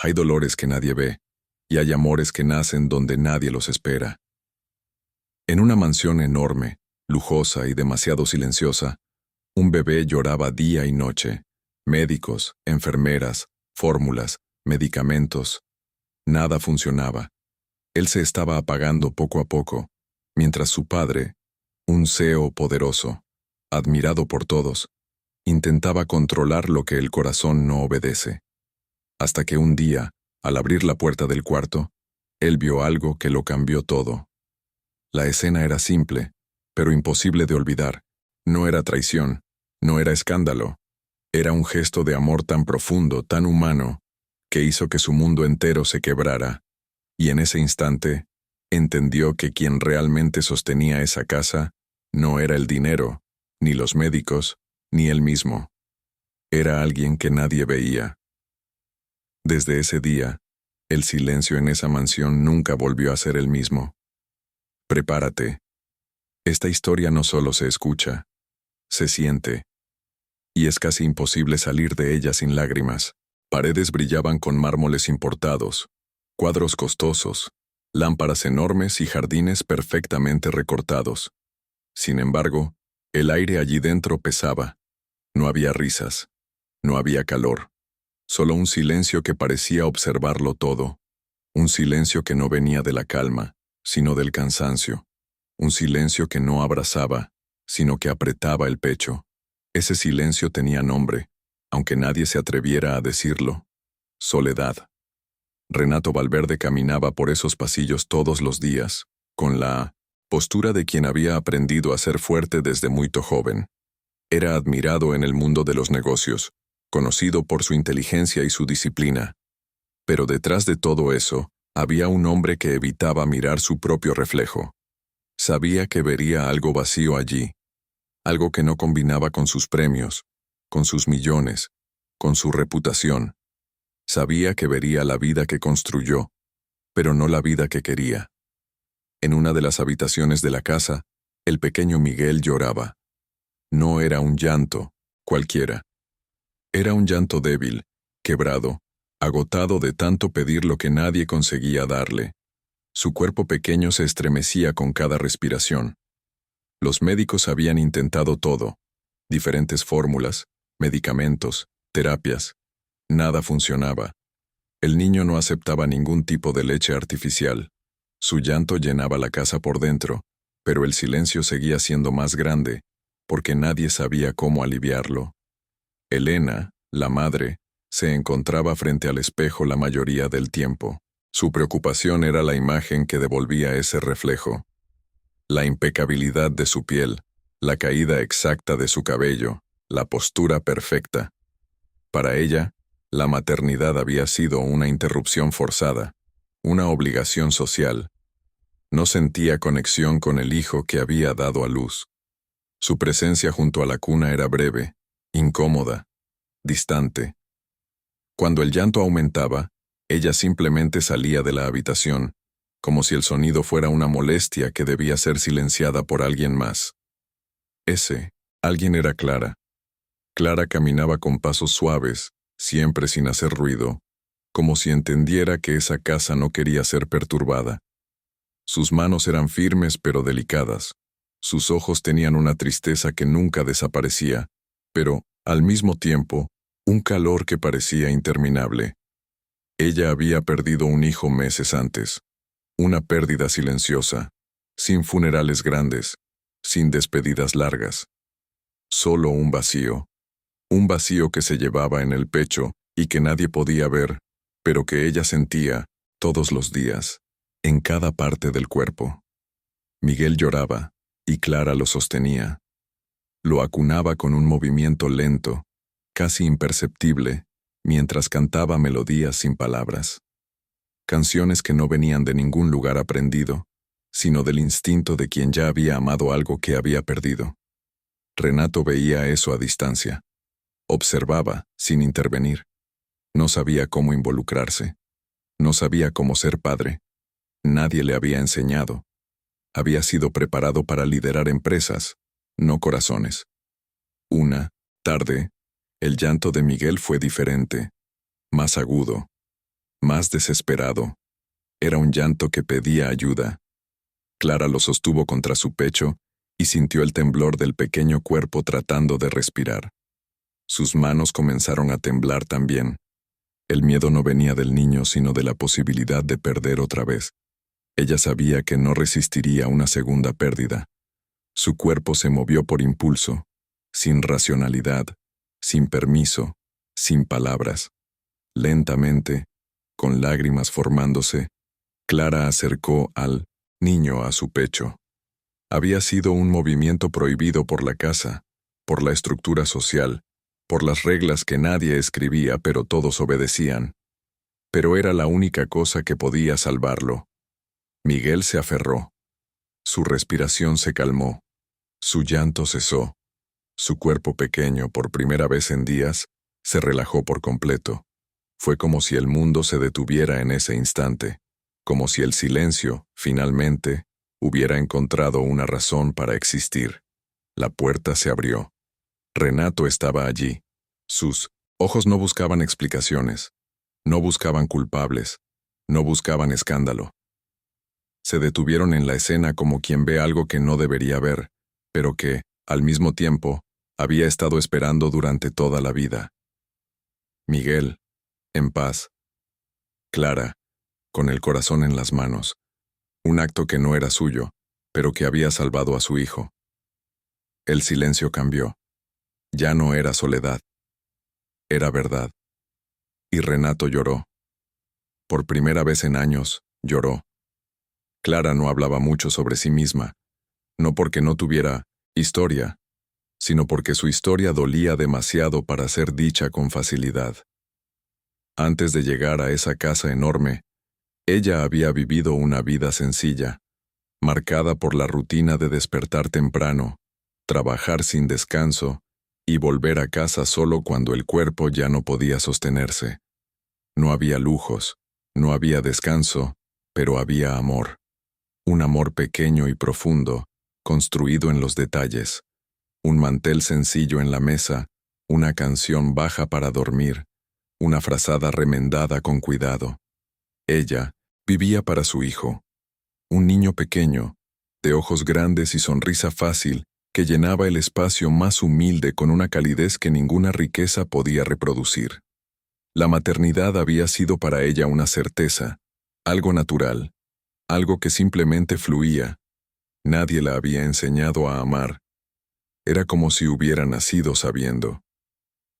Hay dolores que nadie ve, y hay amores que nacen donde nadie los espera. En una mansión enorme, lujosa y demasiado silenciosa, un bebé lloraba día y noche. Médicos, enfermeras, fórmulas, medicamentos. Nada funcionaba. Él se estaba apagando poco a poco, mientras su padre, un CEO poderoso, admirado por todos, intentaba controlar lo que el corazón no obedece. Hasta que un día, al abrir la puerta del cuarto, él vio algo que lo cambió todo. La escena era simple, pero imposible de olvidar. No era traición, no era escándalo. Era un gesto de amor tan profundo, tan humano, que hizo que su mundo entero se quebrara. Y en ese instante, entendió que quien realmente sostenía esa casa no era el dinero, ni los médicos, ni él mismo. Era alguien que nadie veía. Desde ese día, el silencio en esa mansión nunca volvió a ser el mismo. Prepárate. Esta historia no solo se escucha, se siente. Y es casi imposible salir de ella sin lágrimas. Paredes brillaban con mármoles importados, cuadros costosos, lámparas enormes y jardines perfectamente recortados. Sin embargo, el aire allí dentro pesaba. No había risas, no había calor, solo un silencio que parecía observarlo todo. Un silencio que no venía de la calma, sino del cansancio. Un silencio que no abrazaba, sino que apretaba el pecho. Ese silencio tenía nombre, aunque nadie se atreviera a decirlo. Soledad. Renato Valverde caminaba por esos pasillos todos los días, con la postura de quien había aprendido a ser fuerte desde muy joven. Era admirado en el mundo de los negocios, conocido por su inteligencia y su disciplina. Pero detrás de todo eso, había un hombre que evitaba mirar su propio reflejo. Sabía que vería algo vacío allí, algo que no combinaba con sus premios, con sus millones, con su reputación. Sabía que vería la vida que construyó, pero no la vida que quería. En una de las habitaciones de la casa, el pequeño Miguel lloraba. No era un llanto cualquiera. Era un llanto débil, quebrado, agotado de tanto pedir lo que nadie conseguía darle. Su cuerpo pequeño se estremecía con cada respiración. Los médicos habían intentado todo, diferentes fórmulas, medicamentos, terapias. Nada funcionaba. El niño no aceptaba ningún tipo de leche artificial. Su llanto llenaba la casa por dentro, pero el silencio seguía siendo más grande, porque nadie sabía cómo aliviarlo. Elena, la madre, se encontraba frente al espejo la mayoría del tiempo. Su preocupación era la imagen que devolvía ese reflejo. La impecabilidad de su piel, la caída exacta de su cabello, la postura perfecta. Para ella, la maternidad había sido una interrupción forzada, una obligación social. No sentía conexión con el hijo que había dado a luz. Su presencia junto a la cuna era breve, incómoda, distante. Cuando el llanto aumentaba, ella simplemente salía de la habitación, como si el sonido fuera una molestia que debía ser silenciada por alguien más. Ese alguien era Clara. Clara caminaba con pasos suaves, siempre sin hacer ruido, como si entendiera que esa casa no quería ser perturbada. Sus manos eran firmes pero delicadas. Sus ojos tenían una tristeza que nunca desaparecía, pero, al mismo tiempo, un calor que parecía interminable. Ella había perdido un hijo meses antes. Una pérdida silenciosa, sin funerales grandes, sin despedidas largas. Solo un vacío que se llevaba en el pecho y que nadie podía ver, pero que ella sentía, todos los días, en cada parte del cuerpo. Miguel lloraba, y Clara lo sostenía. Lo acunaba con un movimiento lento, casi imperceptible, mientras cantaba melodías sin palabras. Canciones que no venían de ningún lugar aprendido, sino del instinto de quien ya había amado algo que había perdido. Renato veía eso a distancia. Observaba, sin intervenir. No sabía cómo involucrarse. No sabía cómo ser padre. Nadie le había enseñado. Había sido preparado para liderar empresas, no corazones. Una tarde, el llanto de Miguel fue diferente, más agudo. más desesperado. Era un llanto que pedía ayuda. Clara lo sostuvo contra su pecho y sintió el temblor del pequeño cuerpo tratando de respirar. Sus manos comenzaron a temblar también. El miedo no venía del niño, sino de la posibilidad de perder otra vez. Ella sabía que no resistiría una segunda pérdida. Su cuerpo se movió por impulso, sin racionalidad, sin permiso, sin palabras. Lentamente, con lágrimas formándose, Clara acercó al niño a su pecho. Había sido un movimiento prohibido por la casa, por la estructura social, por las reglas que nadie escribía pero todos obedecían. Pero era la única cosa que podía salvarlo. Miguel se aferró. Su respiración se calmó. Su llanto cesó. Su cuerpo pequeño, por primera vez en días, se relajó por completo. Fue como si el mundo se detuviera en ese instante, como si el silencio, finalmente, hubiera encontrado una razón para existir. La puerta se abrió. Renato estaba allí. Sus ojos no buscaban explicaciones, no buscaban culpables, no buscaban escándalo. Se detuvieron en la escena como quien ve algo que no debería ver, pero que, al mismo tiempo, había estado esperando durante toda la vida. Miguel, en paz. Clara, con el corazón en las manos. Un acto que no era suyo, pero que había salvado a su hijo. El silencio cambió. Ya no era soledad. Era verdad. Y Renato lloró. Por primera vez en años, lloró. Clara no hablaba mucho sobre sí misma, no porque no tuviera historia, sino porque su historia dolía demasiado para ser dicha con facilidad. Antes de llegar a esa casa enorme, ella había vivido una vida sencilla, marcada por la rutina de despertar temprano, trabajar sin descanso y volver a casa solo cuando el cuerpo ya no podía sostenerse. No había lujos, no había descanso, pero había amor. Un amor pequeño y profundo, construido en los detalles. Un mantel sencillo en la mesa, una canción baja para dormir, una frazada remendada con cuidado. Ella vivía para su hijo. Un niño pequeño, de ojos grandes y sonrisa fácil, que llenaba el espacio más humilde con una calidez que ninguna riqueza podía reproducir. La maternidad había sido para ella una certeza, algo natural, algo que simplemente fluía. Nadie la había enseñado a amar. Era como si hubiera nacido sabiendo.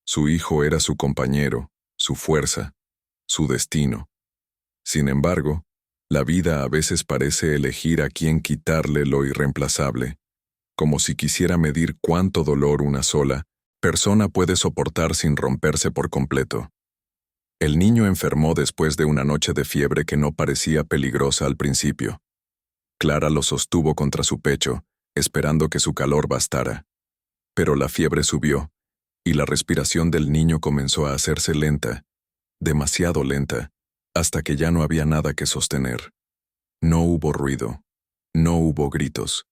Su hijo era su compañero, su fuerza, su destino. Sin embargo, la vida a veces parece elegir a quién quitarle lo irreemplazable, como si quisiera medir cuánto dolor una sola persona puede soportar sin romperse por completo. El niño enfermó después de una noche de fiebre que no parecía peligrosa al principio. Clara lo sostuvo contra su pecho, esperando que su calor bastara. Pero la fiebre subió, y la respiración del niño comenzó a hacerse lenta, demasiado lenta, hasta que ya no había nada que sostener. No hubo ruido, no hubo gritos,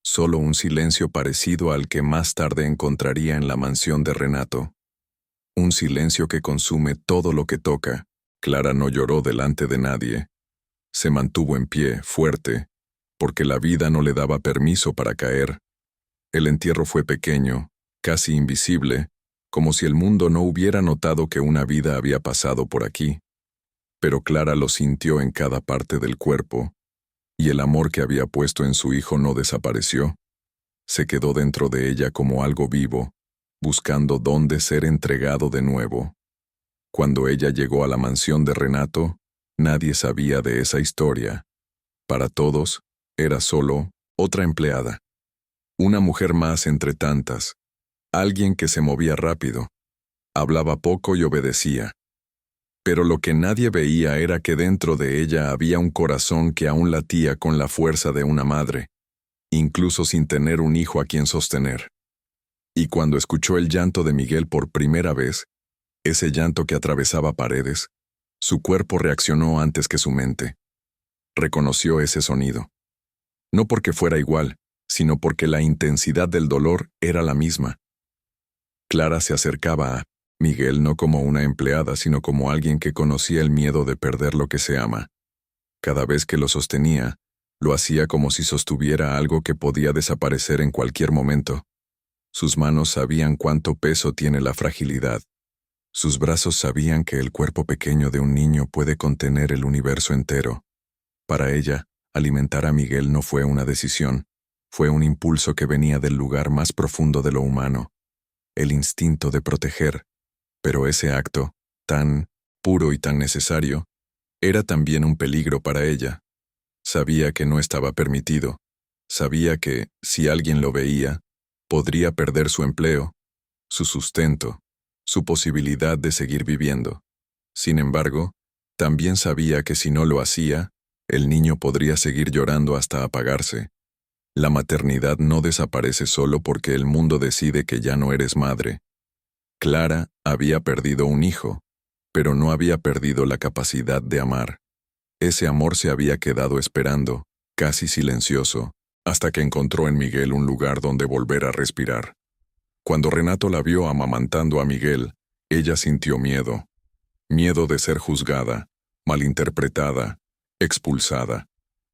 solo un silencio parecido al que más tarde encontraría en la mansión de Renato. Un silencio que consume todo lo que toca. Clara no lloró delante de nadie. Se mantuvo en pie, fuerte, porque la vida no le daba permiso para caer. El entierro fue pequeño, casi invisible, como si el mundo no hubiera notado que una vida había pasado por aquí. Pero Clara lo sintió en cada parte del cuerpo, y el amor que había puesto en su hijo no desapareció. Se quedó dentro de ella como algo vivo, buscando dónde ser entregado de nuevo. Cuando ella llegó a la mansión de Renato, nadie sabía de esa historia. Para todos, era solo otra empleada. Una mujer más entre tantas. Alguien que se movía rápido. Hablaba poco y obedecía. Pero lo que nadie veía era que dentro de ella había un corazón que aún latía con la fuerza de una madre, incluso sin tener un hijo a quien sostener. Y cuando escuchó el llanto de Miguel por primera vez, ese llanto que atravesaba paredes, su cuerpo reaccionó antes que su mente. Reconoció ese sonido. No porque fuera igual, sino porque la intensidad del dolor era la misma. Clara se acercaba a Miguel no como una empleada, sino como alguien que conocía el miedo de perder lo que se ama. Cada vez que lo sostenía, lo hacía como si sostuviera algo que podía desaparecer en cualquier momento. Sus manos sabían cuánto peso tiene la fragilidad. Sus brazos sabían que el cuerpo pequeño de un niño puede contener el universo entero. Para ella, alimentar a Miguel no fue una decisión, fue un impulso que venía del lugar más profundo de lo humano, el instinto de proteger. Pero ese acto, tan puro y tan necesario, era también un peligro para ella. Sabía que no estaba permitido. Sabía que, si alguien lo veía, podría perder su empleo, su sustento, su posibilidad de seguir viviendo. Sin embargo, también sabía que si no lo hacía, el niño podría seguir llorando hasta apagarse. La maternidad no desaparece solo porque el mundo decide que ya no eres madre. Clara había perdido un hijo, pero no había perdido la capacidad de amar. Ese amor se había quedado esperando, casi silencioso, hasta que encontró en Miguel un lugar donde volver a respirar. Cuando Renato la vio amamantando a Miguel, ella sintió miedo. Miedo de ser juzgada, malinterpretada, expulsada.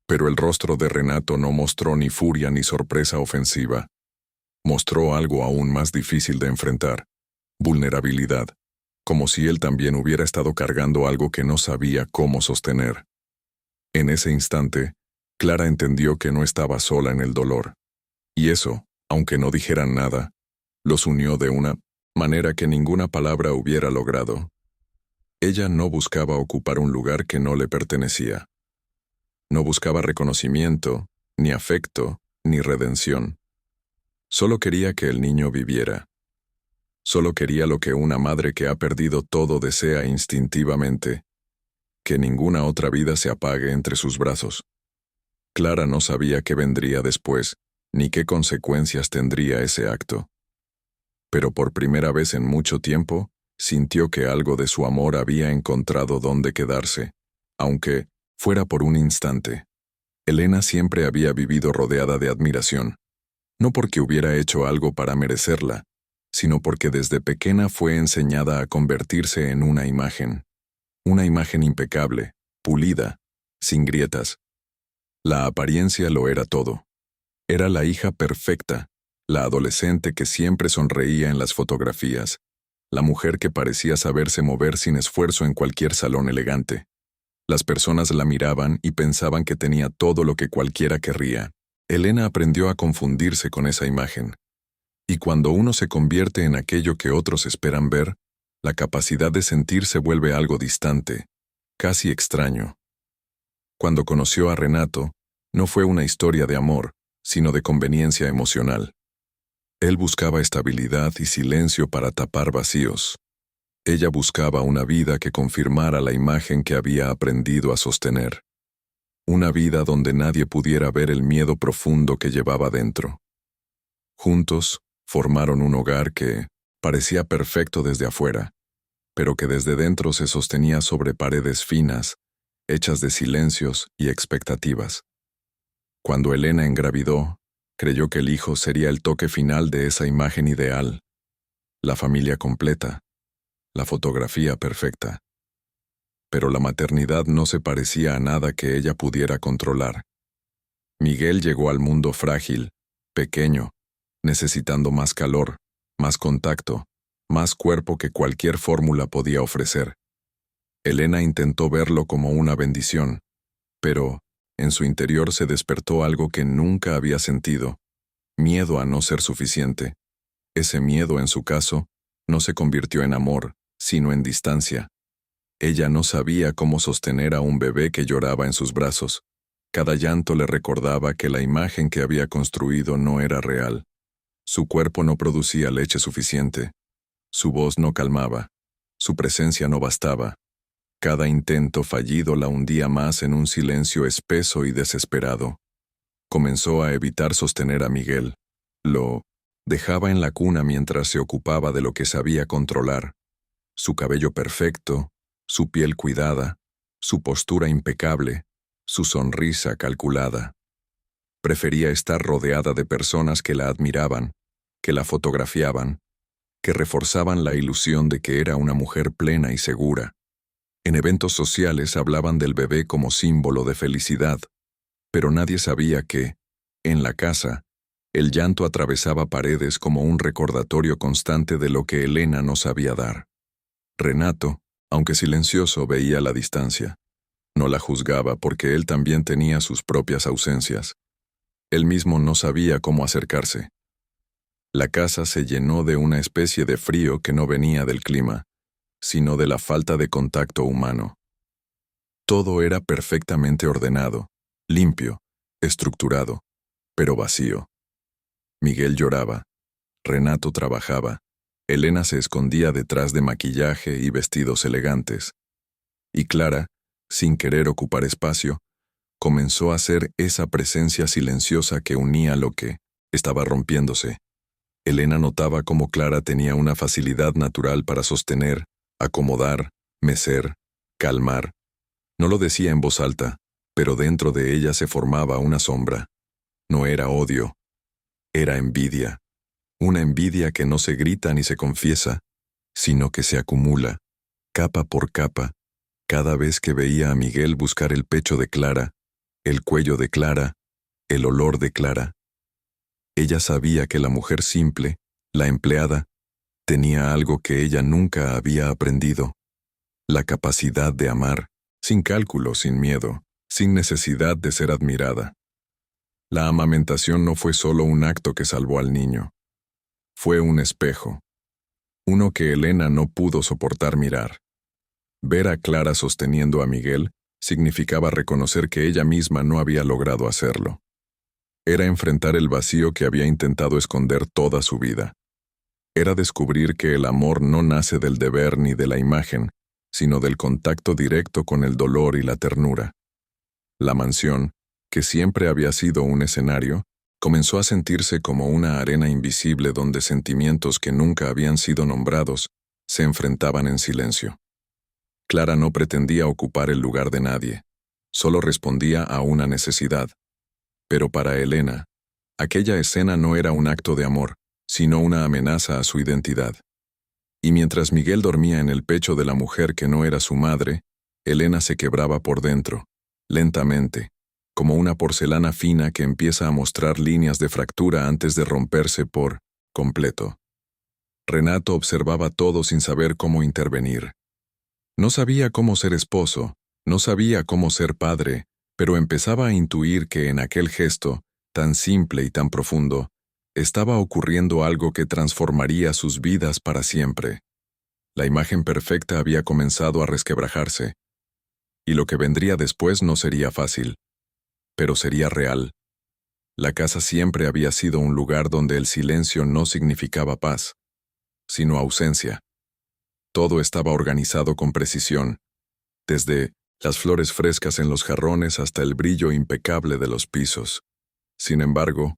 Pero el rostro de Renato no mostró ni furia ni sorpresa ofensiva. Mostró algo aún más difícil de enfrentar: vulnerabilidad, como si él también hubiera estado cargando algo que no sabía cómo sostener. En ese instante, Clara entendió que no estaba sola en el dolor. Y eso, aunque no dijeran nada, los unió de una manera que ninguna palabra hubiera logrado. Ella no buscaba ocupar un lugar que no le pertenecía. No buscaba reconocimiento, ni afecto, ni redención. Solo quería que el niño viviera. Solo quería lo que una madre que ha perdido todo desea instintivamente: que ninguna otra vida se apague entre sus brazos. Clara no sabía qué vendría después, ni qué consecuencias tendría ese acto. Pero por primera vez en mucho tiempo, sintió que algo de su amor había encontrado dónde quedarse, aunque fuera por un instante. Elena siempre había vivido rodeada de admiración, no porque hubiera hecho algo para merecerla, sino porque desde pequeña fue enseñada a convertirse en una imagen impecable, pulida, sin grietas. La apariencia lo era todo. Era la hija perfecta, la adolescente que siempre sonreía en las fotografías, la mujer que parecía saberse mover sin esfuerzo en cualquier salón elegante. Las personas la miraban y pensaban que tenía todo lo que cualquiera querría. Elena aprendió a confundirse con esa imagen. Y cuando uno se convierte en aquello que otros esperan ver, la capacidad de sentir se vuelve algo distante, casi extraño. Cuando conoció a Renato, no fue una historia de amor, sino de conveniencia emocional. Él buscaba estabilidad y silencio para tapar vacíos. Ella buscaba una vida que confirmara la imagen que había aprendido a sostener. Una vida donde nadie pudiera ver el miedo profundo que llevaba dentro. Juntos, formaron un hogar que parecía perfecto desde afuera, pero que desde dentro se sostenía sobre paredes finas, hechas de silencios y expectativas. Cuando Elena engravidó, creyó que el hijo sería el toque final de esa imagen ideal, la familia completa, la fotografía perfecta. Pero la maternidad no se parecía a nada que ella pudiera controlar. Miguel llegó al mundo frágil, pequeño, necesitando más calor, más contacto, más cuerpo que cualquier fórmula podía ofrecer. Elena intentó verlo como una bendición, pero en su interior se despertó algo que nunca había sentido: miedo a no ser suficiente. Ese miedo, en su caso, no se convirtió en amor, sino en distancia. Ella no sabía cómo sostener a un bebé que lloraba en sus brazos. Cada llanto le recordaba que la imagen que había construido no era real. Su cuerpo no producía leche suficiente. Su voz no calmaba. Su presencia no bastaba. Cada intento fallido la hundía más en un silencio espeso y desesperado. Comenzó a evitar sostener a Miguel. Lo dejaba en la cuna mientras se ocupaba de lo que sabía controlar: su cabello perfecto, su piel cuidada, su postura impecable, su sonrisa calculada. Prefería estar rodeada de personas que la admiraban, que la fotografiaban, que reforzaban la ilusión de que era una mujer plena y segura. En eventos sociales hablaban del bebé como símbolo de felicidad, pero nadie sabía que, en la casa, el llanto atravesaba paredes como un recordatorio constante de lo que Elena no sabía dar. Renato, aunque silencioso, veía la distancia. No la juzgaba porque él también tenía sus propias ausencias. Él mismo no sabía cómo acercarse. La casa se llenó de una especie de frío que no venía del clima, sino de la falta de contacto humano. Todo era perfectamente ordenado, limpio, estructurado, pero vacío. Miguel lloraba, Renato trabajaba, Elena se escondía detrás de maquillaje y vestidos elegantes. Y Clara, sin querer ocupar espacio, comenzó a ser esa presencia silenciosa que unía lo que estaba rompiéndose. Elena notaba cómo Clara tenía una facilidad natural para sostener, acomodar, mecer, calmar. No lo decía en voz alta, pero dentro de ella se formaba una sombra. No era odio, era envidia. Una envidia que no se grita ni se confiesa, sino que se acumula, capa por capa, cada vez que veía a Miguel buscar el pecho de Clara, el cuello de Clara, el olor de Clara. Ella sabía que la mujer simple, la empleada, tenía algo que ella nunca había aprendido: la capacidad de amar, sin cálculo, sin miedo, sin necesidad de ser admirada. La amamentación no fue solo un acto que salvó al niño. Fue un espejo, uno que Elena no pudo soportar mirar. Ver a Clara sosteniendo a Miguel significaba reconocer que ella misma no había logrado hacerlo. Era enfrentar el vacío que había intentado esconder toda su vida. Era descubrir que el amor no nace del deber ni de la imagen, sino del contacto directo con el dolor y la ternura. La mansión, que siempre había sido un escenario, comenzó a sentirse como una arena invisible donde sentimientos que nunca habían sido nombrados se enfrentaban en silencio. Clara no pretendía ocupar el lugar de nadie, solo respondía a una necesidad. Pero para Elena, aquella escena no era un acto de amor, sino una amenaza a su identidad. Y mientras Miguel dormía en el pecho de la mujer que no era su madre, Elena se quebraba por dentro, lentamente, como una porcelana fina que empieza a mostrar líneas de fractura antes de romperse por completo. Renato observaba todo sin saber cómo intervenir. No sabía cómo ser esposo, no sabía cómo ser padre, pero empezaba a intuir que en aquel gesto, tan simple y tan profundo, estaba ocurriendo algo que transformaría sus vidas para siempre. La imagen perfecta había comenzado a resquebrajarse, y lo que vendría después no sería fácil, pero sería real. La casa siempre había sido un lugar donde el silencio no significaba paz, sino ausencia. Todo estaba organizado con precisión, desde las flores frescas en los jarrones hasta el brillo impecable de los pisos. Sin embargo,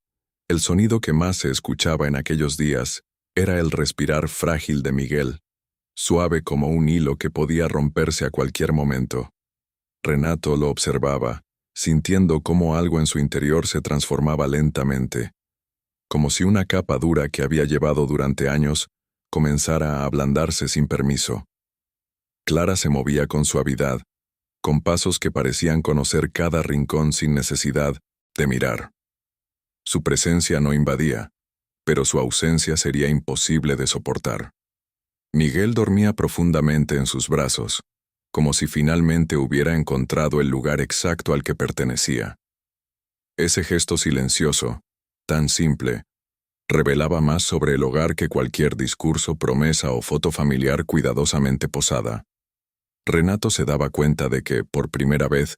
el sonido que más se escuchaba en aquellos días era el respirar frágil de Miguel, suave como un hilo que podía romperse a cualquier momento. Renato lo observaba, sintiendo cómo algo en su interior se transformaba lentamente, como si una capa dura que había llevado durante años comenzara a ablandarse sin permiso. Clara se movía con suavidad, con pasos que parecían conocer cada rincón sin necesidad de mirar. Su presencia no invadía, pero su ausencia sería imposible de soportar. Miguel dormía profundamente en sus brazos, como si finalmente hubiera encontrado el lugar exacto al que pertenecía. Ese gesto silencioso, tan simple, revelaba más sobre el hogar que cualquier discurso, promesa o foto familiar cuidadosamente posada. Renato se daba cuenta de que, por primera vez,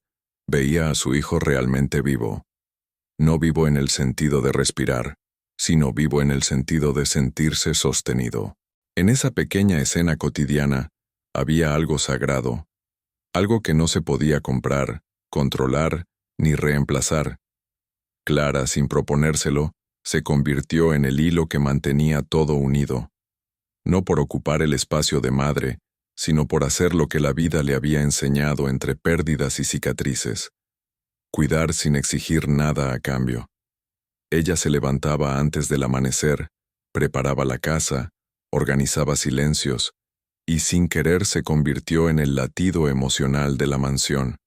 veía a su hijo realmente vivo. No vivo en el sentido de respirar, sino vivo en el sentido de sentirse sostenido. En esa pequeña escena cotidiana había algo sagrado, algo que no se podía comprar, controlar ni reemplazar. Clara, sin proponérselo, se convirtió en el hilo que mantenía todo unido, no por ocupar el espacio de madre, sino por hacer lo que la vida le había enseñado entre pérdidas y cicatrices: cuidar sin exigir nada a cambio. Ella se levantaba antes del amanecer, preparaba la casa, organizaba silencios, y sin querer se convirtió en el latido emocional de la mansión.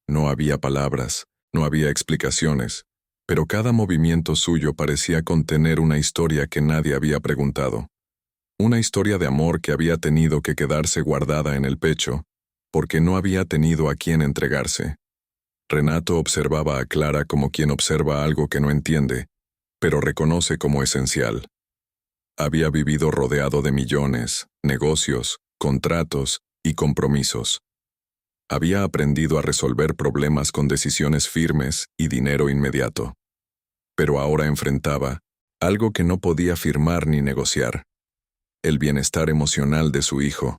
No había palabras, no había explicaciones, pero cada movimiento suyo parecía contener una historia que nadie había preguntado. Una historia de amor que había tenido que quedarse guardada en el pecho, porque no había tenido a quien entregarse. Renato observaba a Clara como quien observa algo que no entiende, pero reconoce como esencial. Había vivido rodeado de millones, negocios, contratos y compromisos. Había aprendido a resolver problemas con decisiones firmes y dinero inmediato. Pero ahora enfrentaba algo que no podía firmar ni negociar: el bienestar emocional de su hijo.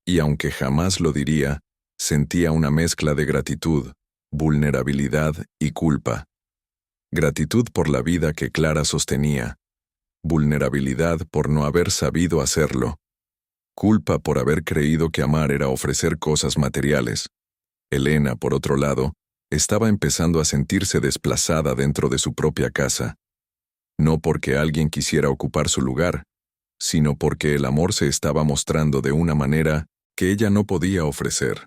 Y aunque jamás lo diría, sentía una mezcla de gratitud, vulnerabilidad y culpa. Gratitud por la vida que Clara sostenía, vulnerabilidad por no haber sabido hacerlo, culpa por haber creído que amar era ofrecer cosas materiales. Elena, por otro lado, estaba empezando a sentirse desplazada dentro de su propia casa. No porque alguien quisiera ocupar su lugar, sino porque el amor se estaba mostrando de una manera que ella no podía ofrecer.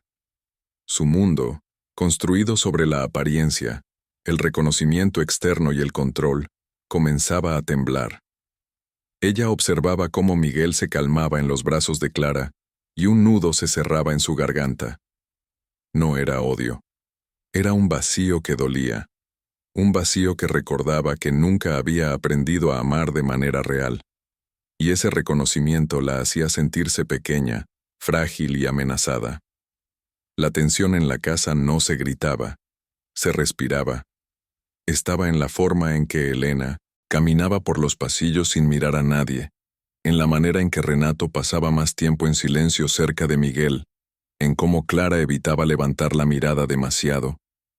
Su mundo, construido sobre la apariencia, el reconocimiento externo y el control, comenzaba a temblar. Ella observaba cómo Miguel se calmaba en los brazos de Clara y un nudo se cerraba en su garganta. No era odio. Era un vacío que dolía. Un vacío que recordaba que nunca había aprendido a amar de manera real. Y ese reconocimiento la hacía sentirse pequeña, frágil y amenazada. La tensión en la casa no se gritaba, se respiraba. Estaba en la forma en que Elena caminaba por los pasillos sin mirar a nadie, en la manera en que Renato pasaba más tiempo en silencio cerca de Miguel, en cómo Clara evitaba levantar la mirada demasiado,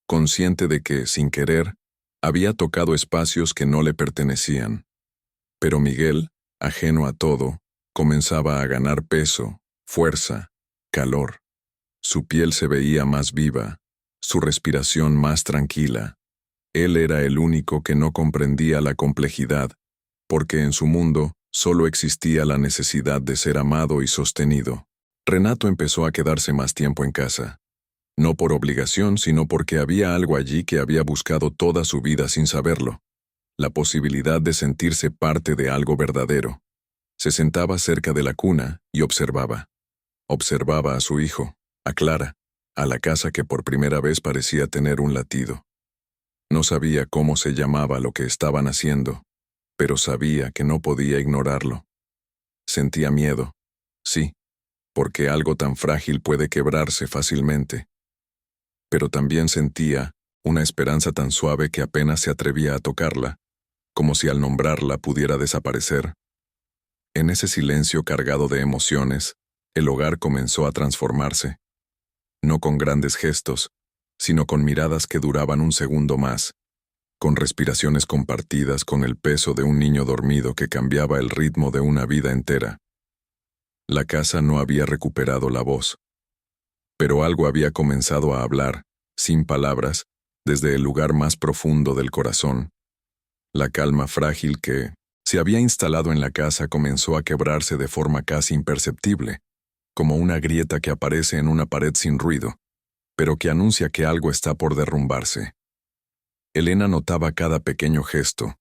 consciente de que, sin querer, había tocado espacios que no le pertenecían. Pero Miguel, ajeno a todo, comenzaba a ganar peso, fuerza, calor. Su piel se veía más viva, su respiración más tranquila. Él era el único que no comprendía la complejidad, porque en su mundo solo existía la necesidad de ser amado y sostenido. Renato empezó a quedarse más tiempo en casa. No por obligación, sino porque había algo allí que había buscado toda su vida sin saberlo: la posibilidad de sentirse parte de algo verdadero. Se sentaba cerca de la cuna y observaba. Observaba a su hijo, a Clara, a la casa que por primera vez parecía tener un latido. No sabía cómo se llamaba lo que estaban haciendo, pero sabía que no podía ignorarlo. Sentía miedo, sí, porque algo tan frágil puede quebrarse fácilmente. Pero también sentía una esperanza tan suave que apenas se atrevía a tocarla, como si al nombrarla pudiera desaparecer. En ese silencio cargado de emociones, el hogar comenzó a transformarse. No con grandes gestos, sino con miradas que duraban un segundo más, con respiraciones compartidas con el peso de un niño dormido que cambiaba el ritmo de una vida entera. La casa no había recuperado la voz, pero algo había comenzado a hablar, sin palabras, desde el lugar más profundo del corazón. La calma frágil que se había instalado en la casa comenzó a quebrarse de forma casi imperceptible, como una grieta que aparece en una pared sin ruido, pero que anuncia que algo está por derrumbarse. Elena notaba cada pequeño gesto,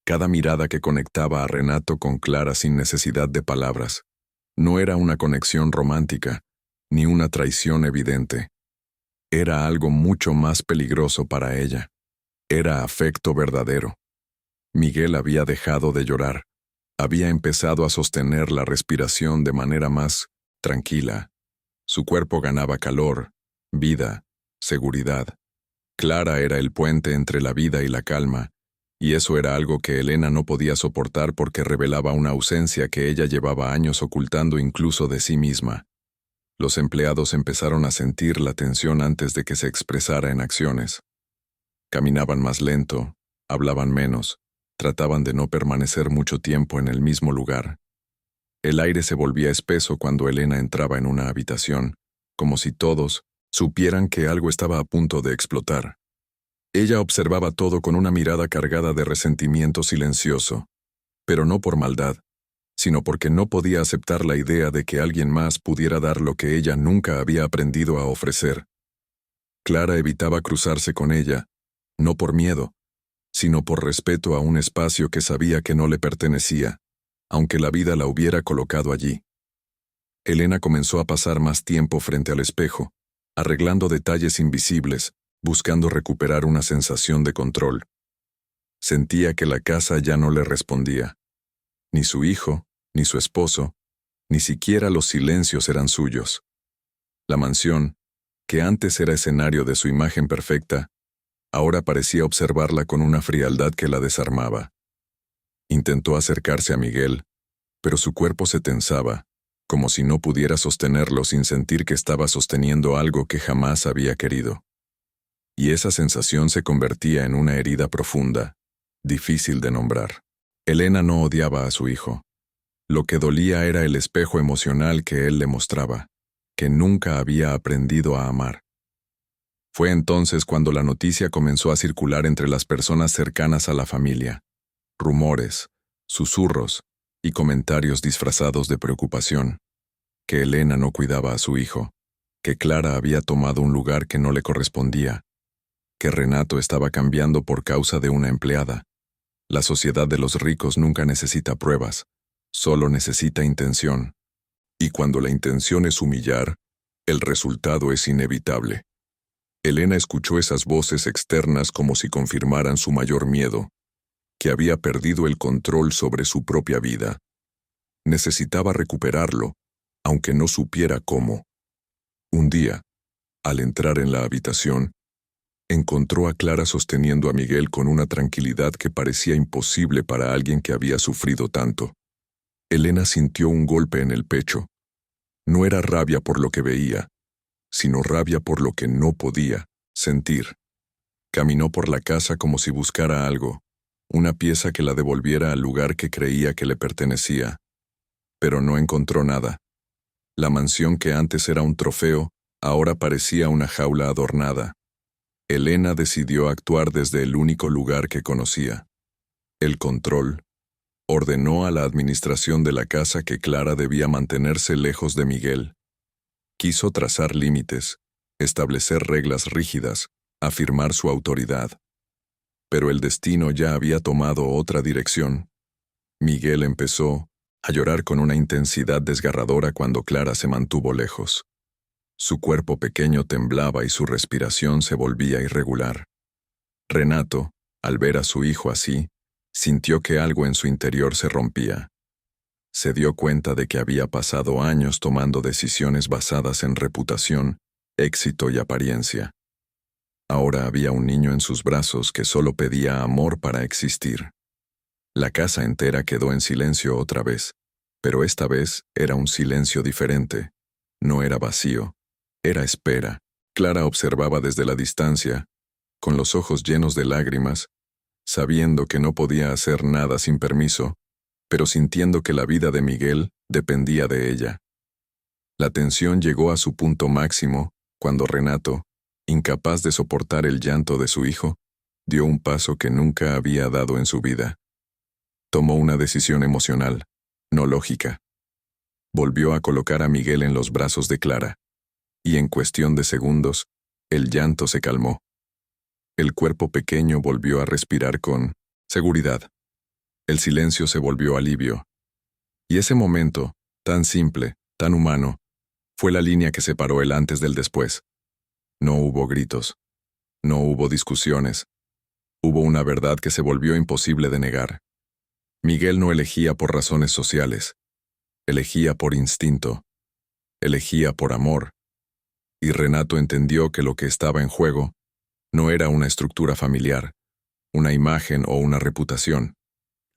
cada mirada que conectaba a Renato con Clara sin necesidad de palabras. No era una conexión romántica, ni una traición evidente. Era algo mucho más peligroso para ella. Era afecto verdadero. Miguel había dejado de llorar. Había empezado a sostener la respiración de manera más tranquila. Su cuerpo ganaba calor, vida, seguridad. Clara era el puente entre la vida y la calma, y eso era algo que Elena no podía soportar porque revelaba una ausencia que ella llevaba años ocultando incluso de sí misma. Los empleados empezaron a sentir la tensión antes de que se expresara en acciones. Caminaban más lento, hablaban menos, trataban de no permanecer mucho tiempo en el mismo lugar. El aire se volvía espeso cuando Elena entraba en una habitación, como si todos supieran que algo estaba a punto de explotar. Ella observaba todo con una mirada cargada de resentimiento silencioso, pero no por maldad, sino porque no podía aceptar la idea de que alguien más pudiera dar lo que ella nunca había aprendido a ofrecer. Clara evitaba cruzarse con ella, no por miedo, sino por respeto a un espacio que sabía que no le pertenecía, aunque la vida la hubiera colocado allí. Elena comenzó a pasar más tiempo frente al espejo, arreglando detalles invisibles, buscando recuperar una sensación de control. Sentía que la casa ya no le respondía. Ni su hijo, ni su esposo, ni siquiera los silencios eran suyos. La mansión, que antes era escenario de su imagen perfecta, ahora parecía observarla con una frialdad que la desarmaba. Intentó acercarse a Miguel, pero su cuerpo se tensaba, como si no pudiera sostenerlo sin sentir que estaba sosteniendo algo que jamás había querido. Y esa sensación se convertía en una herida profunda, difícil de nombrar. Elena no odiaba a su hijo. Lo que dolía era el espejo emocional que él le mostraba, que nunca había aprendido a amar. Fue entonces cuando la noticia comenzó a circular entre las personas cercanas a la familia. Rumores, susurros y comentarios disfrazados de preocupación. Que Elena no cuidaba a su hijo, que Clara había tomado un lugar que no le correspondía, que Renato estaba cambiando por causa de una empleada. La sociedad de los ricos nunca necesita pruebas, solo necesita intención. Y cuando la intención es humillar, el resultado es inevitable. Elena escuchó esas voces externas como si confirmaran su mayor miedo, que había perdido el control sobre su propia vida. Necesitaba recuperarlo, aunque no supiera cómo. Un día, al entrar en la habitación, encontró a Clara sosteniendo a Miguel con una tranquilidad que parecía imposible para alguien que había sufrido tanto. Elena sintió un golpe en el pecho. No era rabia por lo que veía, sino rabia por lo que no podía sentir. Caminó por la casa como si buscara algo, una pieza que la devolviera al lugar que creía que le pertenecía. Pero no encontró nada. La mansión que antes era un trofeo, ahora parecía una jaula adornada. Elena decidió actuar desde el único lugar que conocía. El control. Ordenó a la administración de la casa que Clara debía mantenerse lejos de Miguel. Quiso trazar límites, establecer reglas rígidas, afirmar su autoridad. Pero el destino ya había tomado otra dirección. Miguel empezó a llorar con una intensidad desgarradora cuando Clara se mantuvo lejos. Su cuerpo pequeño temblaba y su respiración se volvía irregular. Renato, al ver a su hijo así, sintió que algo en su interior se rompía. Se dio cuenta de que había pasado años tomando decisiones basadas en reputación, éxito y apariencia. Ahora había un niño en sus brazos que solo pedía amor para existir. La casa entera quedó en silencio otra vez, pero esta vez era un silencio diferente. No era vacío, era espera. Clara observaba desde la distancia, con los ojos llenos de lágrimas, sabiendo que no podía hacer nada sin permiso, pero sintiendo que la vida de Miguel dependía de ella. La tensión llegó a su punto máximo cuando Renato, incapaz de soportar el llanto de su hijo, dio un paso que nunca había dado en su vida. Tomó una decisión emocional, no lógica. Volvió a colocar a Miguel en los brazos de Clara, y en cuestión de segundos, el llanto se calmó. El cuerpo pequeño volvió a respirar con seguridad. El silencio se volvió alivio. Y ese momento, tan simple, tan humano, fue la línea que separó el antes del después. No hubo gritos. No hubo discusiones. Hubo una verdad que se volvió imposible de negar. Miguel no elegía por razones sociales. Elegía por instinto. Elegía por amor. Y Renato entendió que lo que estaba en juego no era una estructura familiar, una imagen o una reputación.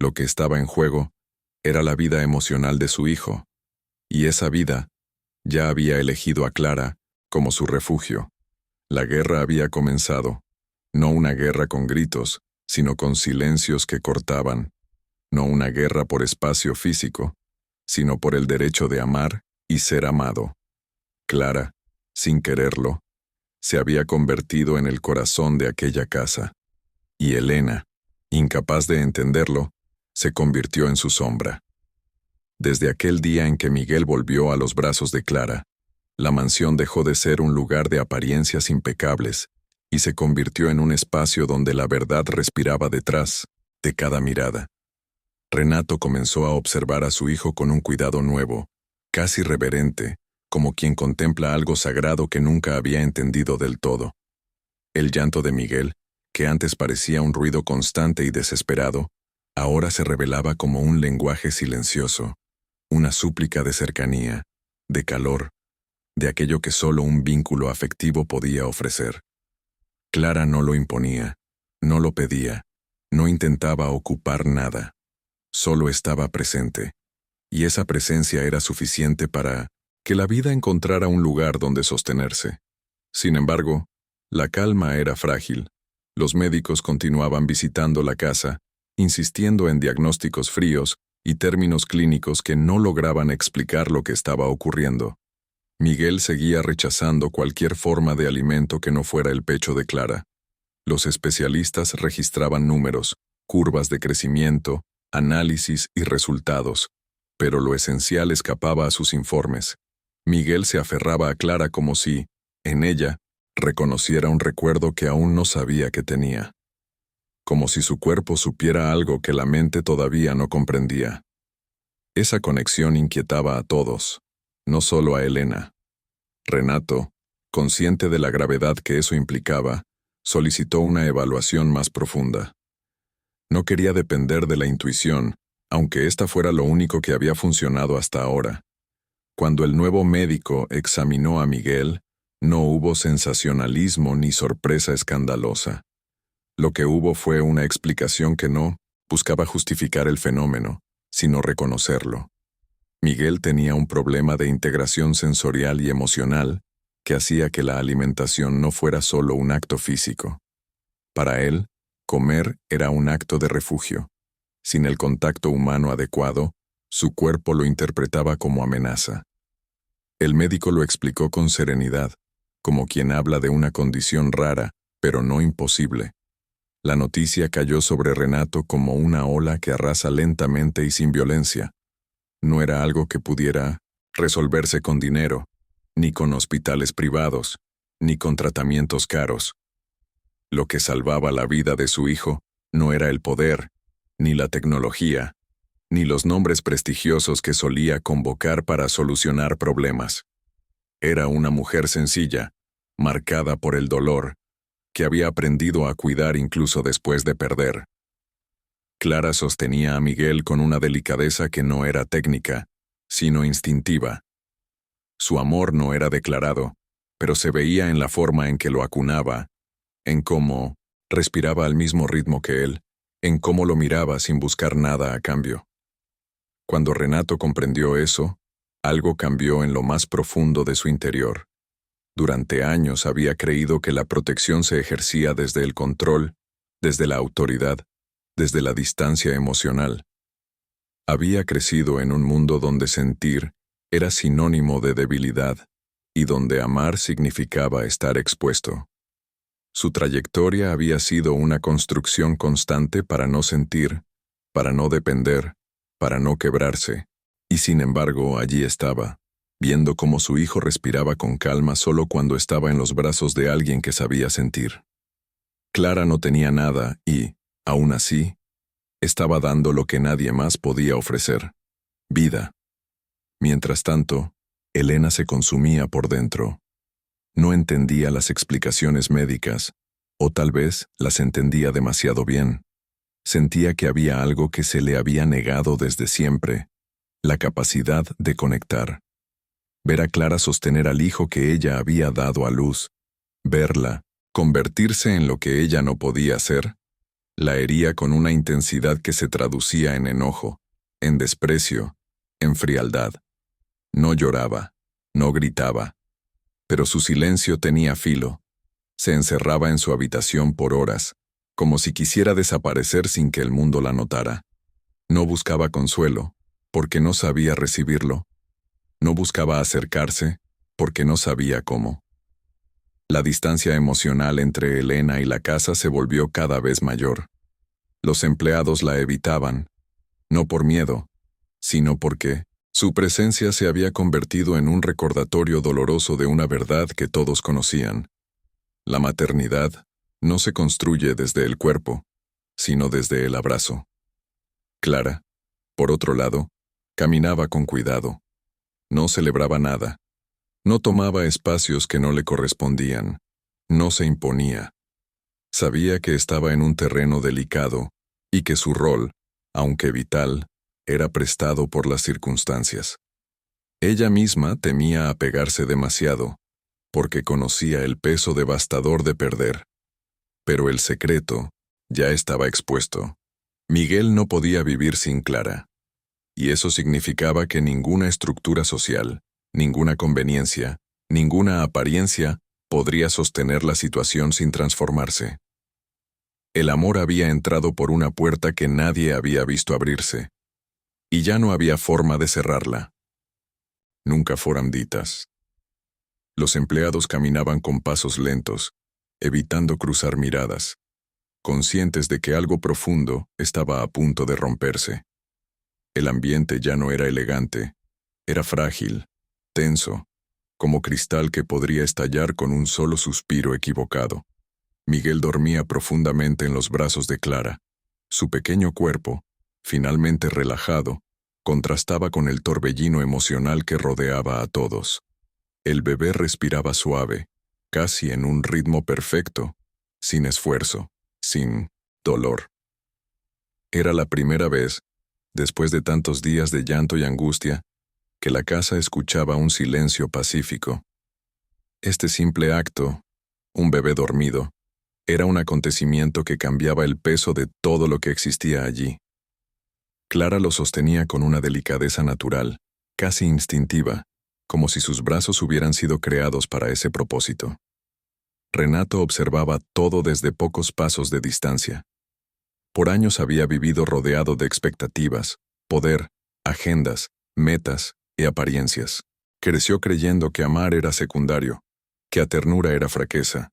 Lo que estaba en juego era la vida emocional de su hijo, y esa vida ya había elegido a Clara como su refugio. La guerra había comenzado, no una guerra con gritos, sino con silencios que cortaban, no una guerra por espacio físico, sino por el derecho de amar y ser amado. Clara, sin quererlo, se había convertido en el corazón de aquella casa, y Elena, incapaz de entenderlo, se convirtió en su sombra. Desde aquel día en que Miguel volvió a los brazos de Clara, la mansión dejó de ser un lugar de apariencias impecables y se convirtió en un espacio donde la verdad respiraba detrás de cada mirada. Renato comenzó a observar a su hijo con un cuidado nuevo, casi reverente, como quien contempla algo sagrado que nunca había entendido del todo. El llanto de Miguel, que antes parecía un ruido constante y desesperado, ahora se revelaba como un lenguaje silencioso, una súplica de cercanía, de calor, de aquello que solo un vínculo afectivo podía ofrecer. Clara no lo imponía, no lo pedía, no intentaba ocupar nada, solo estaba presente, y esa presencia era suficiente para que la vida encontrara un lugar donde sostenerse. Sin embargo, la calma era frágil. Los médicos continuaban visitando la casa, insistiendo en diagnósticos fríos y términos clínicos que no lograban explicar lo que estaba ocurriendo. Miguel seguía rechazando cualquier forma de alimento que no fuera el pecho de Clara. Los especialistas registraban números, curvas de crecimiento, análisis y resultados, pero lo esencial escapaba a sus informes. Miguel se aferraba a Clara como si, en ella, reconociera un recuerdo que aún no sabía que tenía. Como si su cuerpo supiera algo que la mente todavía no comprendía. Esa conexión inquietaba a todos, no solo a Elena. Renato, consciente de la gravedad que eso implicaba, solicitó una evaluación más profunda. No quería depender de la intuición, aunque esta fuera lo único que había funcionado hasta ahora. Cuando el nuevo médico examinó a Miguel, no hubo sensacionalismo ni sorpresa escandalosa. Lo que hubo fue una explicación que no buscaba justificar el fenómeno, sino reconocerlo. Miguel tenía un problema de integración sensorial y emocional que hacía que la alimentación no fuera solo un acto físico. Para él, comer era un acto de refugio. Sin el contacto humano adecuado, su cuerpo lo interpretaba como amenaza. El médico lo explicó con serenidad, como quien habla de una condición rara, pero no imposible. La noticia cayó sobre Renato como una ola que arrasa lentamente y sin violencia. No era algo que pudiera resolverse con dinero, ni con hospitales privados, ni con tratamientos caros. Lo que salvaba la vida de su hijo no era el poder, ni la tecnología, ni los nombres prestigiosos que solía convocar para solucionar problemas. Era una mujer sencilla, marcada por el dolor, que había aprendido a cuidar incluso después de perder. Clara sostenía a Miguel con una delicadeza que no era técnica, sino instintiva. Su amor no era declarado, pero se veía en la forma en que lo acunaba, en cómo respiraba al mismo ritmo que él, en cómo lo miraba sin buscar nada a cambio. Cuando Renato comprendió eso, algo cambió en lo más profundo de su interior. Durante años había creído que la protección se ejercía desde el control, desde la autoridad, desde la distancia emocional. Había crecido en un mundo donde sentir era sinónimo de debilidad y donde amar significaba estar expuesto. Su trayectoria había sido una construcción constante para no sentir, para no depender, para no quebrarse, y sin embargo allí estaba, viendo cómo su hijo respiraba con calma solo cuando estaba en los brazos de alguien que sabía sentir. Clara no tenía nada y, aún así, estaba dando lo que nadie más podía ofrecer: vida. Mientras tanto, Elena se consumía por dentro. No entendía las explicaciones médicas, o tal vez las entendía demasiado bien. Sentía que había algo que se le había negado desde siempre: la capacidad de conectar. Ver a Clara sostener al hijo que ella había dado a luz, verla convertirse en lo que ella no podía ser, la hería con una intensidad que se traducía en enojo, en desprecio, en frialdad. No lloraba, no gritaba, pero su silencio tenía filo. Se encerraba en su habitación por horas, como si quisiera desaparecer sin que el mundo la notara. No buscaba consuelo, porque no sabía recibirlo. No buscaba acercarse, porque no sabía cómo. La distancia emocional entre Elena y la casa se volvió cada vez mayor. Los empleados la evitaban, no por miedo, sino porque su presencia se había convertido en un recordatorio doloroso de una verdad que todos conocían. La maternidad no se construye desde el cuerpo, sino desde el abrazo. Clara, por otro lado, caminaba con cuidado. No celebraba nada. No tomaba espacios que no le correspondían. No se imponía. Sabía que estaba en un terreno delicado y que su rol, aunque vital, era prestado por las circunstancias. Ella misma temía apegarse demasiado, porque conocía el peso devastador de perder. Pero el secreto ya estaba expuesto. Miguel no podía vivir sin Clara. Y eso significaba que ninguna estructura social, ninguna conveniencia, ninguna apariencia podría sostener la situación sin transformarse. El amor había entrado por una puerta que nadie había visto abrirse, y ya no había forma de cerrarla. Nunca fueron ditas. Los empleados caminaban con pasos lentos, evitando cruzar miradas, conscientes de que algo profundo estaba a punto de romperse. El ambiente ya no era elegante, era frágil, tenso, como cristal que podría estallar con un solo suspiro equivocado. Miguel dormía profundamente en los brazos de Clara. Su pequeño cuerpo, finalmente relajado, contrastaba con el torbellino emocional que rodeaba a todos. El bebé respiraba suave, casi en un ritmo perfecto, sin esfuerzo, sin dolor. Era la primera vez, después de tantos días de llanto y angustia, que la casa escuchaba un silencio pacífico. Este simple acto, un bebé dormido, era un acontecimiento que cambiaba el peso de todo lo que existía allí. Clara lo sostenía con una delicadeza natural, casi instintiva, como si sus brazos hubieran sido creados para ese propósito. Renato observaba todo desde pocos pasos de distancia. Por años había vivido rodeado de expectativas, poder, agendas, metas y apariencias. Creció creyendo que amar era secundario, que a ternura era fraqueza,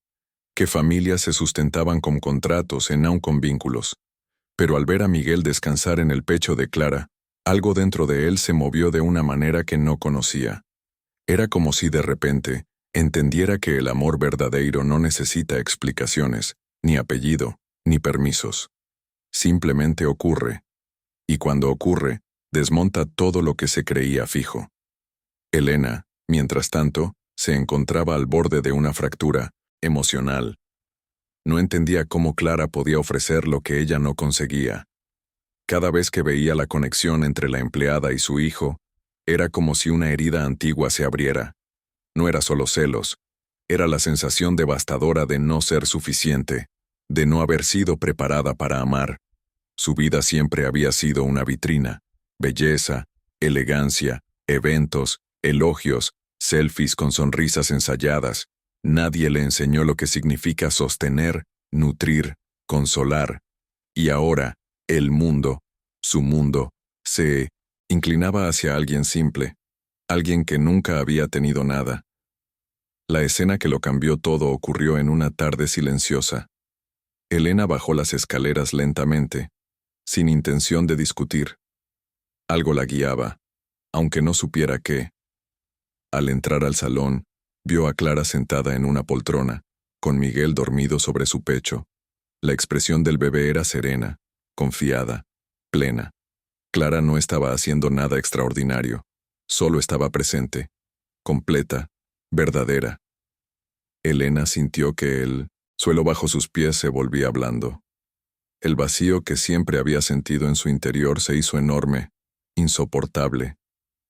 que familias se sustentaban con contratos y no con vínculos. Pero al ver a Miguel descansar en el pecho de Clara, algo dentro de él se movió de una manera que no conocía. Era como si de repente entendiera que el amor verdadero no necesita explicaciones, ni apellido, ni permisos. Simplemente ocurre. Y cuando ocurre, desmonta todo lo que se creía fijo. Elena, mientras tanto, se encontraba al borde de una fractura emocional. No entendía cómo Clara podía ofrecer lo que ella no conseguía. Cada vez que veía la conexión entre la empleada y su hijo, era como si una herida antigua se abriera. No era solo celos, era la sensación devastadora de no ser suficiente, de no haber sido preparada para amar. Su vida siempre había sido una vitrina: belleza, elegancia, eventos, elogios, selfies con sonrisas ensayadas. Nadie le enseñó lo que significa sostener, nutrir, consolar. Y ahora, el mundo, su mundo, se inclinaba hacia alguien simple, alguien que nunca había tenido nada. La escena que lo cambió todo ocurrió en una tarde silenciosa. Elena bajó las escaleras lentamente, sin intención de discutir. Algo la guiaba, aunque no supiera qué. Al entrar al salón, vio a Clara sentada en una poltrona, con Miguel dormido sobre su pecho. La expresión del bebé era serena, confiada, plena. Clara no estaba haciendo nada extraordinario, solo estaba presente, completa, verdadera. Elena sintió que el suelo bajo sus pies se volvía blando. El vacío que siempre había sentido en su interior se hizo enorme, insoportable,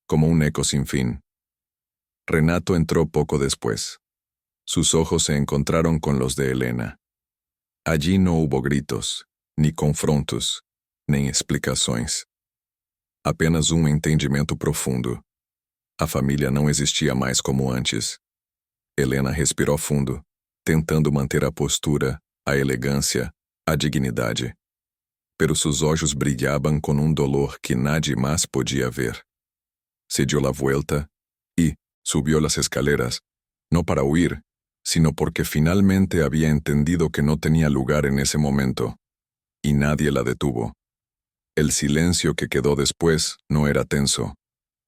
como un eco sin fin. Renato entró poco después. Sus ojos se encontraron con los de Elena. Allí no hubo gritos, ni confrontos, nem explicações. Apenas entendimento profundo. A família não existia mais como antes. Helena respirou fundo, tentando manter a postura, a elegância, a dignidade. Pero sus olhos brilhaban con un dolor que nadie más podía ver. Se dio la vuelta y subió las escaleras, no para huir, sino porque finalmente había entendido que no tenía lugar en ese momento, y nadie la detuvo. El silencio que quedó después no era tenso.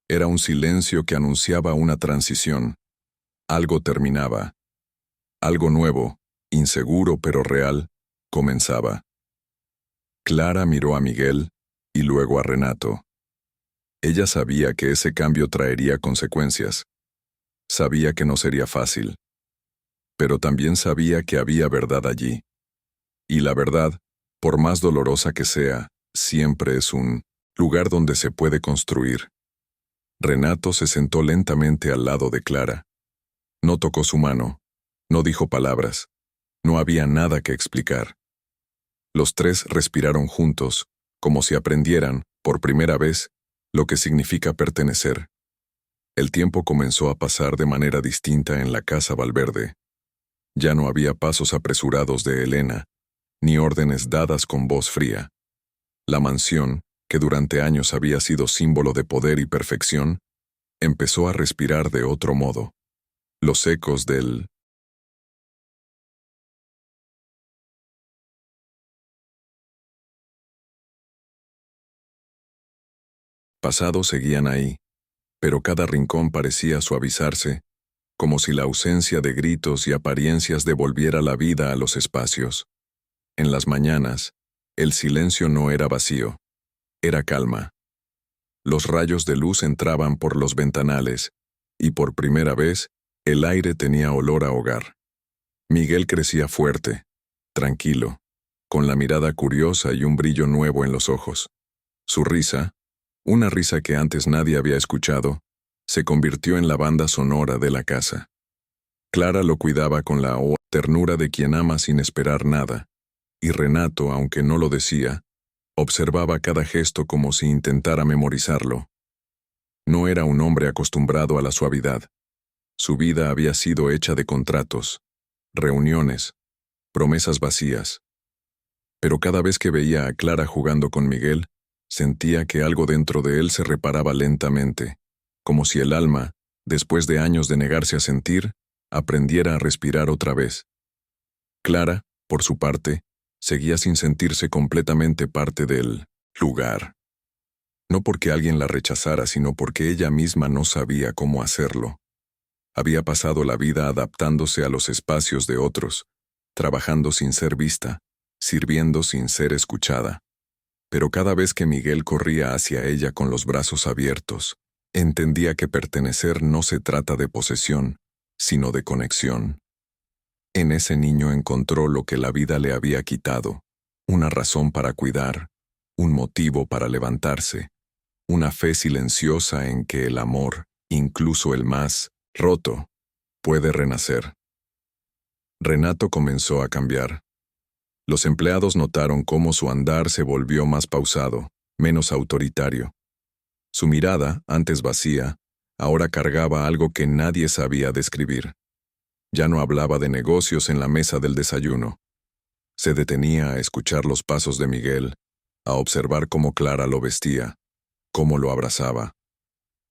Era un silencio que anunciaba una transición. Algo terminaba. Algo nuevo, inseguro pero real, comenzaba. Clara miró a Miguel y luego a Renato. Ella sabía que ese cambio traería consecuencias. Sabía que no sería fácil. Pero también sabía que había verdad allí. Y la verdad, por más dolorosa que sea, siempre es un lugar donde se puede construir. Renato se sentó lentamente al lado de Clara. No tocó su mano, no dijo palabras, no había nada que explicar. Los tres respiraron juntos, como si aprendieran, por primera vez, lo que significa pertenecer. El tiempo comenzó a pasar de manera distinta en la casa Valverde. Ya no había pasos apresurados de Elena, ni órdenes dadas con voz fría. La mansión, que durante años había sido símbolo de poder y perfección, empezó a respirar de otro modo. Los ecos del pasado seguían ahí, pero cada rincón parecía suavizarse, como si la ausencia de gritos y apariencias devolviera la vida a los espacios. En las mañanas, el silencio no era vacío, era calma. Los rayos de luz entraban por los ventanales, y por primera vez, el aire tenía olor a hogar. Miguel crecía fuerte, tranquilo, con la mirada curiosa y un brillo nuevo en los ojos. Su risa, una risa que antes nadie había escuchado, se convirtió en la banda sonora de la casa. Clara lo cuidaba con la ternura de quien ama sin esperar nada, y Renato, aunque no lo decía, observaba cada gesto como si intentara memorizarlo. No era un hombre acostumbrado a la suavidad. Su vida había sido hecha de contratos, reuniones, promesas vacías. Pero cada vez que veía a Clara jugando con Miguel, sentía que algo dentro de él se reparaba lentamente, como si el alma, después de años de negarse a sentir, aprendiera a respirar otra vez. Clara, por su parte, seguía sin sentirse completamente parte del lugar. No porque alguien la rechazara, sino porque ella misma no sabía cómo hacerlo. Había pasado la vida adaptándose a los espacios de otros, trabajando sin ser vista, sirviendo sin ser escuchada. Pero cada vez que Miguel corría hacia ella con los brazos abiertos, entendía que pertenecer no se trata de posesión, sino de conexión. En ese niño encontró lo que la vida le había quitado, una razón para cuidar, un motivo para levantarse, una fe silenciosa en que el amor, incluso el más roto, puede renacer. Renato comenzó a cambiar. Los empleados notaron cómo su andar se volvió más pausado, menos autoritario. Su mirada, antes vacía, ahora cargaba algo que nadie sabía describir. Ya no hablaba de negocios en la mesa del desayuno. Se detenía a escuchar los pasos de Miguel, a observar cómo Clara lo vestía, cómo lo abrazaba.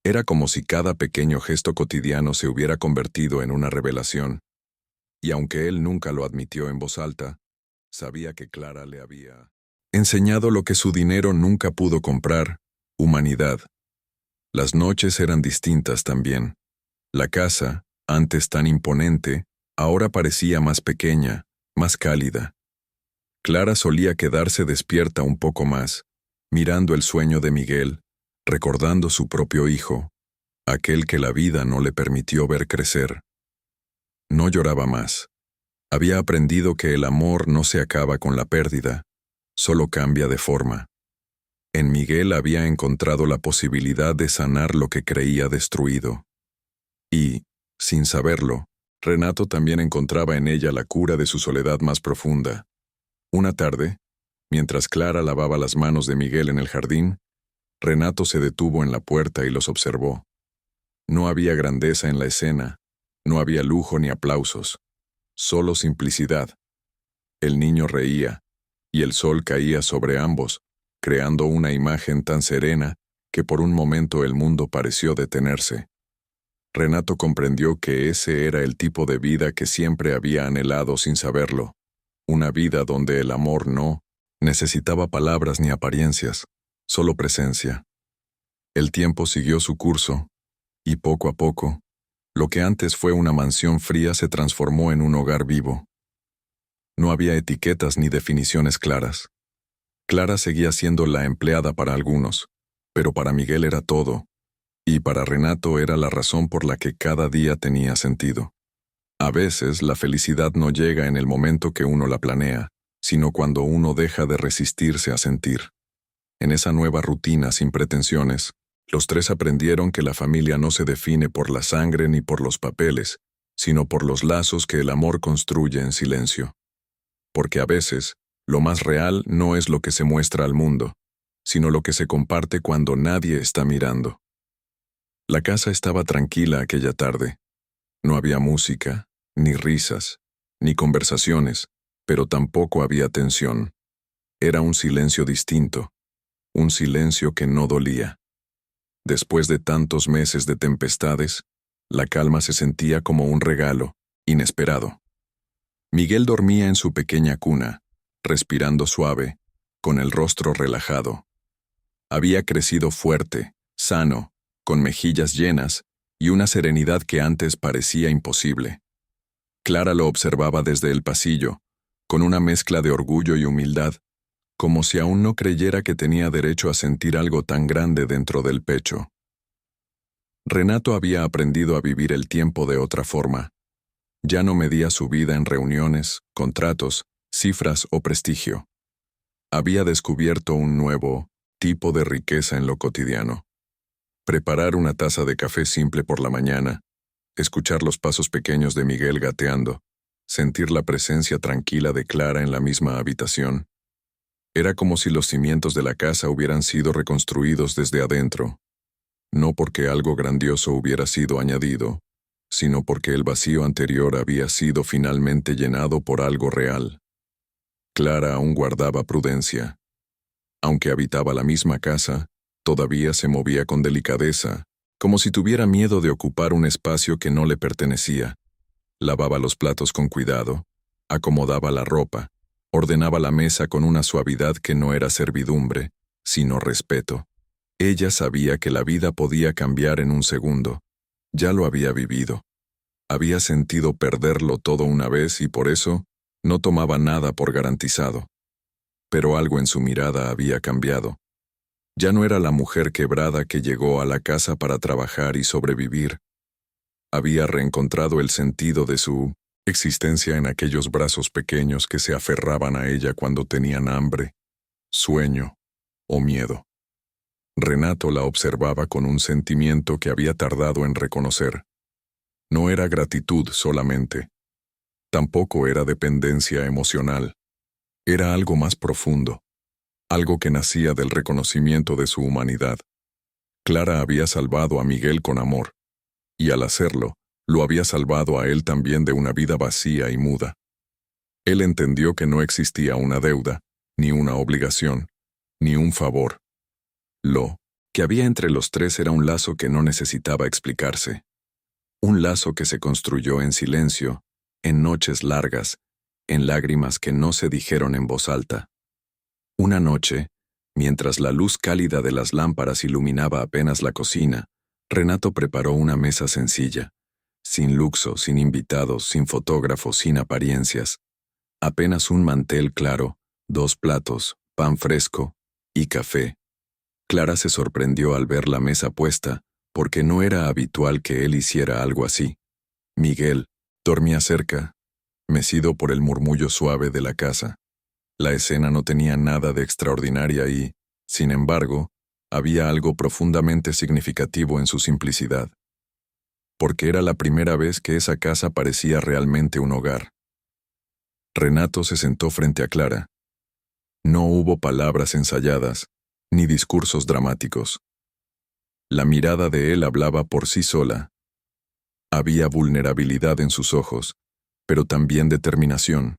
Era como si cada pequeño gesto cotidiano se hubiera convertido en una revelación. Y aunque él nunca lo admitió en voz alta, sabía que Clara le había enseñado lo que su dinero nunca pudo comprar: humanidad. Las noches eran distintas también. La casa, antes tan imponente, ahora parecía más pequeña, más cálida. Clara solía quedarse despierta un poco más, mirando el sueño de Miguel, recordando su propio hijo, aquel que la vida no le permitió ver crecer. No lloraba más. Había aprendido que el amor no se acaba con la pérdida, solo cambia de forma. En Miguel había encontrado la posibilidad de sanar lo que creía destruido. Y, sin saberlo, Renato también encontraba en ella la cura de su soledad más profunda. Una tarde, mientras Clara lavaba las manos de Miguel en el jardín, Renato se detuvo en la puerta y los observó. No había grandeza en la escena, no había lujo ni aplausos, solo simplicidad. El niño reía, y el sol caía sobre ambos, creando una imagen tan serena que por un momento el mundo pareció detenerse. Renato comprendió que ese era el tipo de vida que siempre había anhelado sin saberlo, una vida donde el amor no necesitaba palabras ni apariencias, solo presencia. El tiempo siguió su curso, y poco a poco, lo que antes fue una mansión fría se transformó en un hogar vivo. No había etiquetas ni definiciones claras. Clara seguía siendo la empleada para algunos, pero para Miguel era todo, y para Renato era la razón por la que cada día tenía sentido. A veces la felicidad no llega en el momento que uno la planea, sino cuando uno deja de resistirse a sentir. En esa nueva rutina sin pretensiones, los tres aprendieron que la familia no se define por la sangre ni por los papeles, sino por los lazos que el amor construye en silencio. Porque a veces, lo más real no es lo que se muestra al mundo, sino lo que se comparte cuando nadie está mirando. La casa estaba tranquila aquella tarde. No había música, ni risas, ni conversaciones, pero tampoco había tensión. Era un silencio distinto, un silencio que no dolía. Después de tantos meses de tempestades, la calma se sentía como un regalo, inesperado. Miguel dormía en su pequeña cuna, respirando suave, con el rostro relajado. Había crecido fuerte, sano, con mejillas llenas y una serenidad que antes parecía imposible. Clara lo observaba desde el pasillo, con una mezcla de orgullo y humildad, como si aún no creyera que tenía derecho a sentir algo tan grande dentro del pecho. Renato había aprendido a vivir el tiempo de otra forma. Ya no medía su vida en reuniones, contratos, cifras o prestigio. Había descubierto un nuevo tipo de riqueza en lo cotidiano. Preparar una taza de café simple por la mañana, escuchar los pasos pequeños de Miguel gateando, sentir la presencia tranquila de Clara en la misma habitación. Era como si los cimientos de la casa hubieran sido reconstruidos desde adentro, no porque algo grandioso hubiera sido añadido, sino porque el vacío anterior había sido finalmente llenado por algo real. Clara aún guardaba prudencia. Aunque habitaba la misma casa, todavía se movía con delicadeza, como si tuviera miedo de ocupar un espacio que no le pertenecía. Lavaba los platos con cuidado, acomodaba la ropa, ordenaba la mesa con una suavidad que no era servidumbre, sino respeto. Ella sabía que la vida podía cambiar en un segundo. Ya lo había vivido. Había sentido perderlo todo una vez y por eso no tomaba nada por garantizado. Pero algo en su mirada había cambiado. Ya no era la mujer quebrada que llegó a la casa para trabajar y sobrevivir. Había reencontrado el sentido de su existencia en aquellos brazos pequeños que se aferraban a ella cuando tenían hambre, sueño o miedo. Renato la observaba con un sentimiento que había tardado en reconocer. No era gratitud solamente. Tampoco era dependencia emocional. Era algo más profundo. Algo que nacía del reconocimiento de su humanidad. Clara había salvado a Miguel con amor, y al hacerlo, lo había salvado a él también de una vida vacía y muda. Él entendió que no existía una deuda, ni una obligación, ni un favor. Lo que había entre los tres era un lazo que no necesitaba explicarse. Un lazo que se construyó en silencio, en noches largas, en lágrimas que no se dijeron en voz alta. Una noche, mientras la luz cálida de las lámparas iluminaba apenas la cocina, Renato preparó una mesa sencilla, sin lujo, sin invitados, sin fotógrafos, sin apariencias. Apenas un mantel claro, 2 platos, pan fresco y café. Clara se sorprendió al ver la mesa puesta, porque no era habitual que él hiciera algo así. Miguel dormía cerca, mecido por el murmullo suave de la casa. La escena no tenía nada de extraordinaria y, sin embargo, había algo profundamente significativo en su simplicidad. Porque era la primera vez que esa casa parecía realmente un hogar. Renato se sentó frente a Clara. No hubo palabras ensayadas, ni discursos dramáticos. La mirada de él hablaba por sí sola. Había vulnerabilidad en sus ojos, pero también determinación.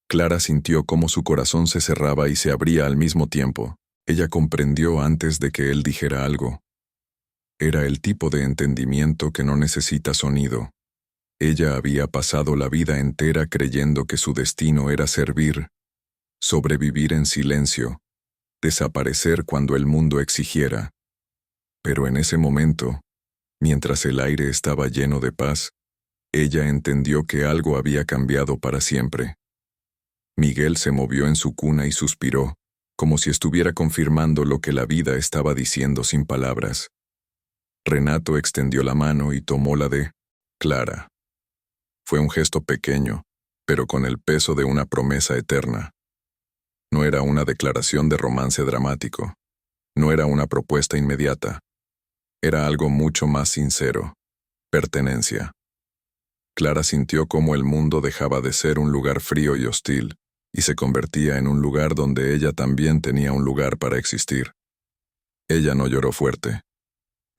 Clara sintió cómo su corazón se cerraba y se abría al mismo tiempo. Ella comprendió antes de que él dijera algo. Era el tipo de entendimiento que no necesita sonido. Ella había pasado la vida entera creyendo que su destino era servir, sobrevivir en silencio, desaparecer cuando el mundo exigiera. Pero en ese momento, mientras el aire estaba lleno de paz, ella entendió que algo había cambiado para siempre. Miguel se movió en su cuna y suspiró, como si estuviera confirmando lo que la vida estaba diciendo sin palabras. Renato extendió la mano y tomó la de Clara. Fue un gesto pequeño, pero con el peso de una promesa eterna. No era una declaración de romance dramático. No era una propuesta inmediata. Era algo mucho más sincero. Pertenencia. Clara sintió cómo el mundo dejaba de ser un lugar frío y hostil, y se convertía en un lugar donde ella también tenía un lugar para existir. Ella no lloró fuerte.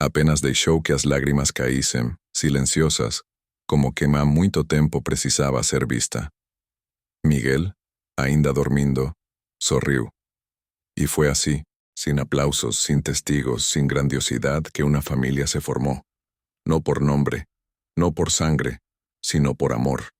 Apenas deixou que as lágrimas caíssem, silenciosas, como que há muito tempo precisava ser vista. Miguel, ainda dormindo, sorriu. Y fue así, sin aplausos, sin testigos, sin grandiosidad, que una familia se formó. No por nombre, no por sangre, sino por amor.